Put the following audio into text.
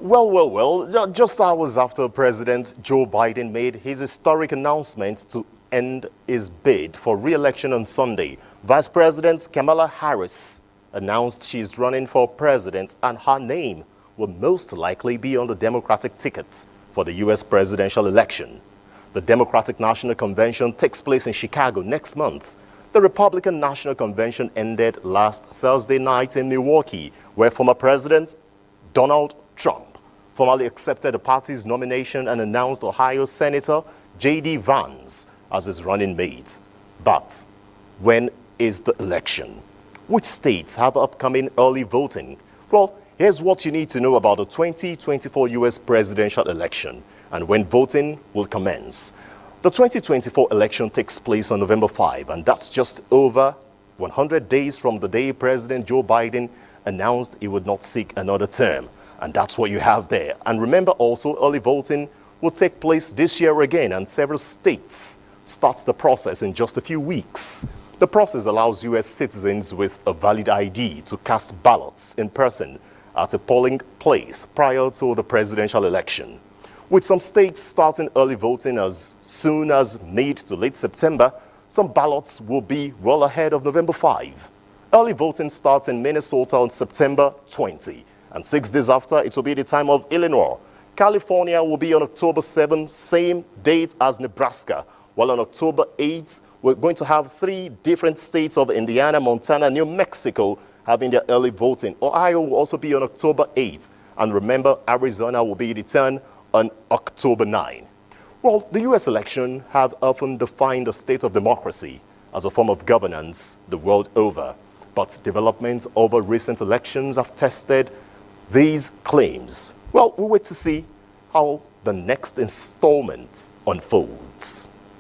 Just hours after President Joe Biden made his historic announcement to end his bid for re-election on Sunday, Vice President Kamala Harris announced she is running for president and her name will most likely be on the Democratic ticket for the U.S. presidential election. The Democratic National Convention takes place in Chicago next month. The Republican National Convention ended last Thursday night in Milwaukee, where former President Donald Trump formally accepted the party's nomination and announced Ohio Senator J.D. Vance as his running mate. But when is the election? Which states have upcoming early voting? Well, here's what you need to know about the 2024 U.S. presidential election and when voting will commence. The 2024 election takes place on November 5, and that's just over 100 days from the day President Joe Biden announced he would not seek another term. And that's what you have there. And remember also, early voting will take place this year again, and several states starts the process in just a few weeks. The process allows U.S. citizens with a valid ID to cast ballots in person at a polling place prior to the presidential election. With some states starting early voting as soon as mid to late September, some ballots will be well ahead of November 5. Early voting starts in Minnesota on September 20, and 6 days after, it will be the time of Illinois. California will be on October 7, same date as Nebraska, while on October 8, we're going to have 3 different states of Indiana, Montana, New Mexico having their early voting. Ohio will also be on October 8, and remember, Arizona will be the turn on October 9. Well, the U.S. election have often defined the state of democracy as a form of governance the world over. But developments over recent elections have tested these claims. Well, we'll wait to see how the next installment unfolds.